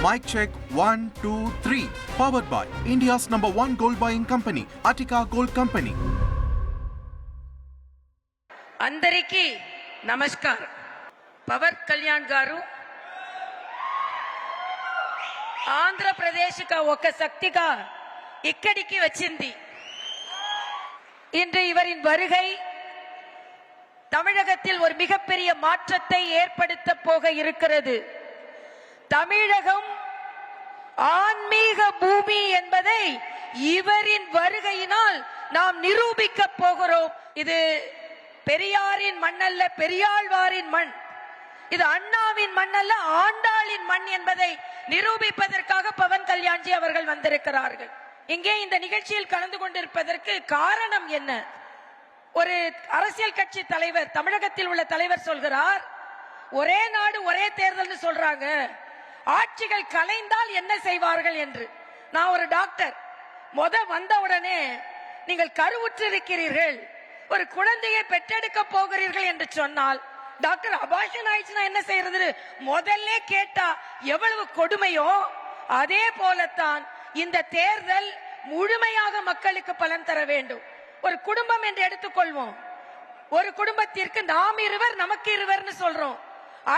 Mic check 1, 2, 3. Powered by India's #1 gold buying company, Attica Gold Company. అందరికీ నమస్కారం. పవన్ కళ్యాణ్ గారు ఆంధ్రప్రదేశ్కి ఒక శక్తిగా ఇక్కడికి వచ్చింది. இன்று இவரின் வருகை தமிழகத்தில் ஒரு மிகப்பெரிய மாற்றத்தை ஏற்படுத்த போக இருக்கிறது. தமிழகம் ஆன்மீக பூமி என்பதை இவரின் வருகையினால் நாம் நிரூபிக்க போகிறோம். இது பெரியாரின் மண் அல்ல, பெரியாழ்வாரின் மண். இது அண்ணாவின் மண் அல்ல, ஆண்டாளின் மண் என்பதை நிரூபிப்பதற்காக பவன் கல்யாண்ஜி அவர்கள் வந்திருக்கிறார்கள். இங்கே இந்த நிகழ்ச்சியில் கலந்து கொண்டிருப்பதற்கு காரணம் என்ன? ஒரு அரசியல் கட்சி தலைவர், தமிழகத்தில் உள்ள தலைவர் சொல்கிறார், ஒரே நாடு ஒரே தேர்தல் சொல்றாங்க, ஆட்சிகள் கலைந்தால் என்ன செய்வார்கள் என்று. நான் ஒரு டாக்டர், வந்தவுடனே நீங்கள் கருவுற்று இருக்கிறீர்கள், ஒரு குழந்தையை பெற்றெடுக்க போகிறீர்கள் என்று சொன்னால், டாக்டர் அபார்ஷன் ஆயிடுச்சுன்னா என்ன செய்யறது முதல்ல கேட்டா எவ்வளவு கொடுமையோ, அதே போலத்தான் இந்த தேர்தல் முழுமையாக மக்களுக்கு பலன் தர வேண்டும். ஒரு குடும்பம் என்று எடுத்துக்கொள்வோம். ஒரு குடும்பத்திற்கு நாம் இருவர் நமக்கு இருவர்னு சொல்றோம்.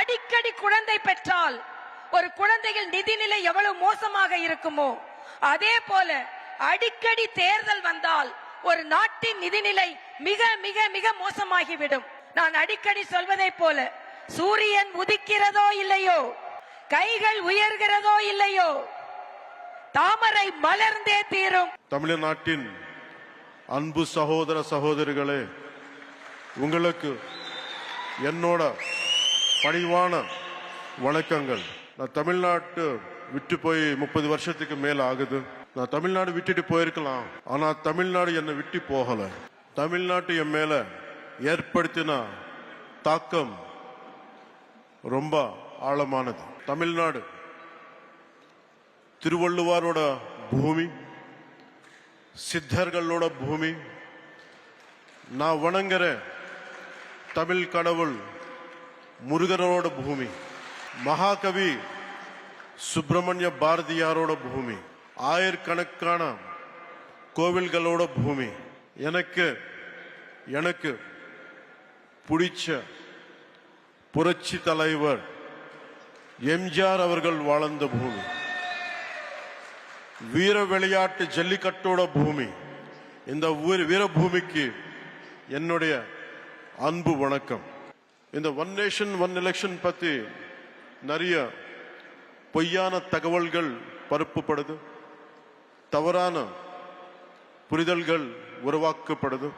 அடிக்கடி குழந்தை பெற்றால் ஒரு குழந்தைகள் நிதிநிலை எவ்வளவு மோசமாக இருக்குமோ, அதே போல அடிக்கடி தேர்தல் வந்தால் ஒரு நாட்டின் நிதிநிலை மிக மிக மிக மோசமாகிவிடும். நான் அடிக்கடி சொல்வதை போல, சூரியன் உதிக்கிறதோ இல்லையோ, கைகள் உயர்கிறதோ இல்லையோ, தாமரை மலர்ந்தே தீரும். தமிழ்நாட்டின் அன்பு சகோதர சகோதரிகளே, உங்களுக்கு என்னோட பணிவான வணக்கங்கள். நான் தமிழ்நாட்டு விட்டு போய் 30 வருஷத்துக்கு மேல ஆகுது. நான் தமிழ்நாடு விட்டுட்டு போயிருக்கலாம், ஆனா தமிழ்நாடு என்னை விட்டு போகல. தமிழ்நாட்டு என் மேல ஏற்படுத்தின தாக்கம் ரொம்ப ஆழமானது. தமிழ்நாடு திருவள்ளுவரோட பூமி, சித்தர்களோட பூமி. நான் வணங்குற தமிழ் கடவுள் முருகனோட பூமி, மகாகவி சுப்பிரமணிய பாரதியாரோட பூமி, ஆயிரக்கணக்கான கோவில்களோட பூமி. எனக்கு பிடிச்ச புரட்சி தலைவர் எம்ஜிஆர் அவர்கள் வாழ்ந்த பூமி, வீர விளையாட்டு ஜல்லிக்கட்டோட பூமி. இந்த வீரபூமிக்கு என்னுடைய அன்பு வணக்கம். இந்த ஒன் நேஷன் ஒன் எலெக்ஷன் பத்தி நிறைய பொய்யான தகவல்கள் பரப்பப்படுது, தவறான புரிதல்கள் உருவாக்கப்படுது.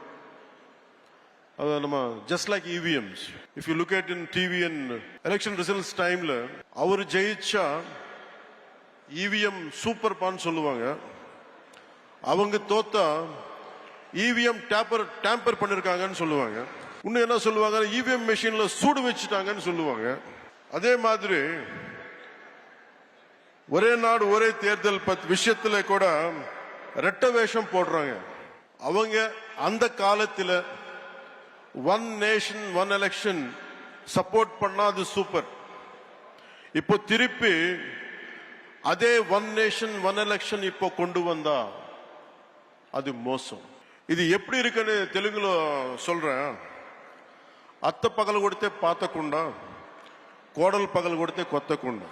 நம்ம just like EVMs, if you look at in TV and election results timeல அவர் ஜெயிச்சா EVM சூப்பர் பான் சொல்லுவாங்க, அவங்க தோத்தா EVM டேம்பர் பண்ணிருக்காங்கன்னு சொல்லுவாங்க. இன்னும் என்ன சொல்லுவாங்க, EVM மெஷின்ல சூடு வச்சுட்டாங்கன்னு சொல்லுவாங்க. அதே மாதிரி ஒரே நாடு ஒரே தேர்தல் விஷயத்துல கூட ரெட்ட வேஷம் போடுறாங்க. அவங்க அந்த காலத்துல one nation one election support பண்ணாது சூப்பர். இப்போ திருப்பி அதே ஒன் நேஷன் ஒன் எலெக்ஷன் இப்போ கொண்டு வந்தா அது மோசம். இது எப்படி இருக்குன்னு தெலுங்குல சொல்றேன். అత్త పగలు కొడితే పాతకుండా, కోడలు పగలు కొడితే కొత్తకుండా.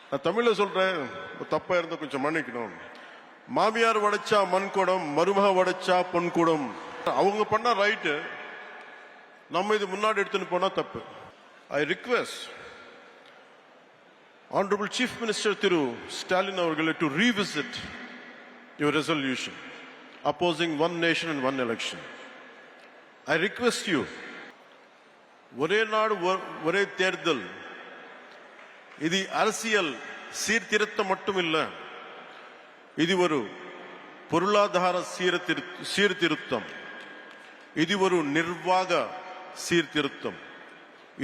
நான் தமிழ்ல சொல்றேன், தப்பா இருந்தா கொஞ்சம் மன்னிக்கணும். மாமியார் வடைச்சா மண்குடம், மருமக வடைச்சா பொன்குடம். அவங்க பண்ணா ரைட்டு, நம்ம இது முன்னாடி எடுத்துன்னு போனா தப்பு. I request Honorable Chief Minister Thiru Stalin அவர்களை to revisit your resolution opposing one nation and one election. I request you, ஒரே நாடு ஒரே தேர்தல் இது அரசியல் சீர்திருத்தம் மட்டும் இல்ல, இது ஒரு பொருளாதார சீர்திருத்தம், இது ஒரு நிர்வாக சீர்திருத்தம்,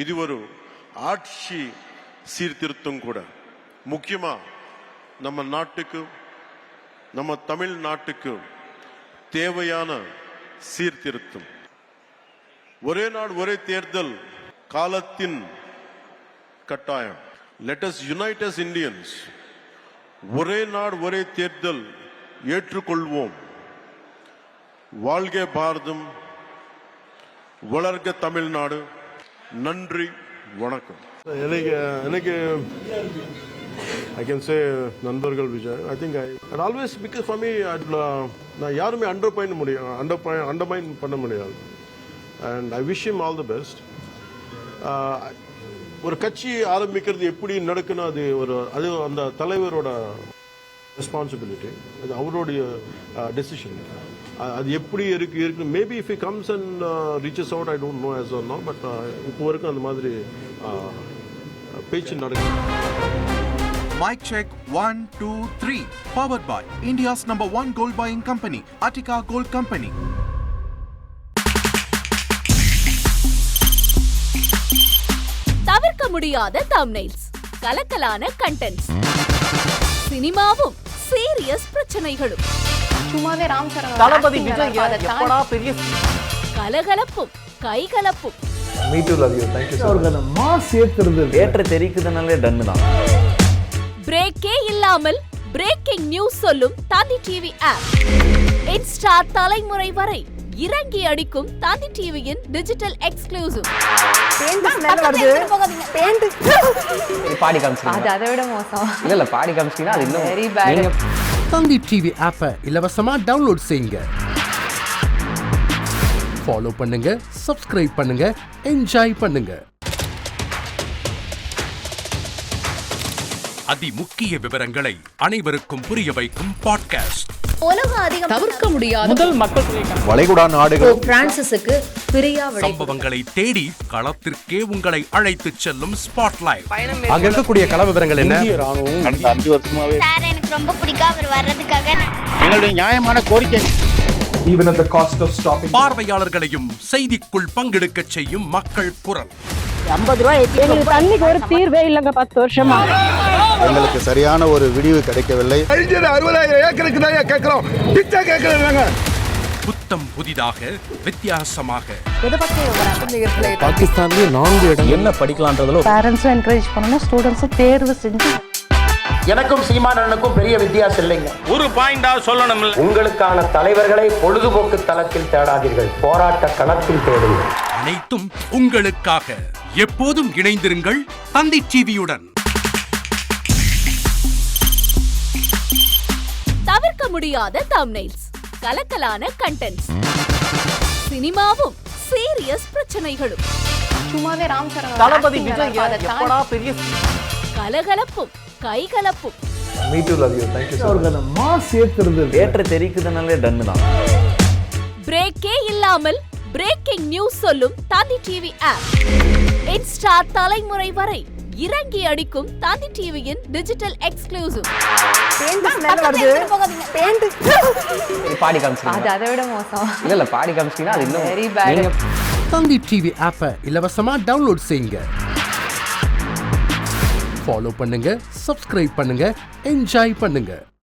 இது ஒரு ஆட்சி சீர்திருத்தம் கூட. முக்கியமா நம்ம நாட்டுக்கு, நம்ம தமிழ்நாட்டுக்கு தேவையான சீர்திருத்தம். ஒரே நாடு ஒரே தேர்தல் காலத்தின் கட்டாயம். Let us unite as Indians. ஒரே நாடு ஒரே தேர்தல் ஏற்றுக்கொள்வோம். வாழ்க பாரதம், வளர்க தமிழ்நாடு. நன்றி, வணக்கம். எனக்கு I can say நண்பர்கள் Vijay. I think and always because for me நான் யாருமே அண்டர்மைன் பண்ண முடியாது. And I wish him all the best. ஒரு கட்சி ஆரம்பிக்கிறது எப்படி நடக்கணும், அது அந்த தலைவரோட ரெஸ்பான்சிபிலிட்டி, அது அவருடைய டெசிஷன். அது எப்படி இருக்கு maybe if he comes and reaches out, I don't know as or now, but இப்போ வரைக்கும் அந்த மாதிரி பேச்சு நடக்குது. Mic check 1 2 3. Powered by India's #1 gold buying company, Attica Gold Company. தவிர்க்க முடியாத thumbnails, கலக்கலான கண்டென்ட்ஸ், சினிமாவும் சீரியஸ் பிரச்சனைகளும், சும்மாவே ராம் சரண் தளபதி விஜய் எப்படா பெரிய கலகலப்பும் கைகலப்பும். Me too love you, thank you. அவர்களை மாஸ் ஏத்துறது ஏற்ற தெரிக்குதுனாலே டன் தான். பிரேக்கே இல்லாமல் பிரேக்கிங் நியூஸ் சொல்லும் தந்தி டிவி ஆப். இன்ஸ்டா தலைமுறை வரை இறங்கி அடிக்கும் தந்தி டிவியின் டிஜிட்டல் எக்ஸ்க்ளூசிவ். பாடி காமிச்சீங்க, அது அதை விட மோசம். இல்ல பாடி காமிச்சீங்கன்னா அது இன்னும் வெரி பேட். தந்தி டிவி ஆப்பை இலவசமா டவுன்லோட் செய்யுங்க. ஃபாலோ பண்ணுங்க, சப்ஸ்கிரைப் பண்ணுங்க, என்ஜாய் பண்ணுங்க. அதிமுக்கிய விவரங்களை அனைவருக்கும் புரிய வைக்கும் பாட்காஸ்ட். உலக அதிகம் தவிர்க்க முடியாத முதல் மக்கள் வளைகுடா நாடுகள் பிரான்சிஸுக்கு பிரியா சம்பவங்களை தேடி களத்திற்கே உங்களை அழைத்து செல்லும் ஸ்பாட்லைட். அங்க இருக்கக்கூடிய கள விவரங்கள் என்ன? கடந்த 5 வருஷமாவே சார் எனக்கு ரொம்ப பிடிக்கும் அவர் வர்றதுக்காக. எங்களுடைய நியாயமான கோரிக்கை. Even at the cost of stopping. பார்வையாளர்களையும் செய்திக்குள் பங்கெடுக்க செய்யும் மக்கள் குரல். 50 ரூபாய் எங்களுக்கு தண்ணிக்கு ஒரு தீர்வே இல்லங்க 10 வருஷமா. எங்களுக்கு சரியான ஒரு விடிவு கிடைக்கவில்லை. 60,000 ஏக்கருக்கு தான் கேக்குறோம், பிச்சை கேக்குறாங்க. புத்தம் புதிதாக வித்தியாசமாக பாகிஸ்தான்ல 4 இடம் என்ன படிக்கலாம்ன்றதுல பேரண்ட்ஸும் என்கரேஜ் பண்ணணும், ஸ்டூடெண்ட்ஸும் தேர்வு செஞ்சு. எனக்கும் சீமானனுக்கும் பெரிய வித்தியாசம் இல்லைங்க. ஒரு பாயிண்டா சொல்லணும். உங்களுக்கான தலைவர்களை பொழுதுபோக்கு தளத்தில் தேடாதீர்கள், போராட்ட களத்தில் தேடுங்கள். அனைத்தும் உங்களுக்காக. எப்போதும் இணைந்திருங்கள் தந்தி டிவியுடன். தவிர்க்க முடியாத thumbnails, கலக்கலான கண்டென்ட்ஸ், சினிமாவும் சீரியஸ் பிரச்சனைகளும், சும்மாவே ராம் சரண் தளபதி விஜய் எப்படா பெரிய கலகலப்பும் கைகலப்பும். Me too love you, thank you. அவர்களை மாஸ் ஏத்துறது ஏற்ற தெரிக்குதுனாலே டன் தான். பிரேக்கே இல்லாமல் பிரேக்கிங் நியூஸ் சொல்லும் தந்தி டிவி ஆப். இன்ஸ்டா தலைமுறை வரை இறங்கி அடிக்கும் தந்தி டிவியின் டிஜிட்டல் எக்ஸ்க்ளூசிவ். பாடி காமிச்சீங்க, அது அதை விட மோசம். இல்ல பாடி காமிச்சீங்கன்னா அது இன்னும் வெரி பேட். தந்தி டிவி ஆப்பை இலவசமா டவுன்லோட் செய்யுங்க. ஃபாலோ பண்ணுங்க, சப்ஸ்கிரைப் பண்ணுங்க, என்ஜாய் பண்ணுங்க.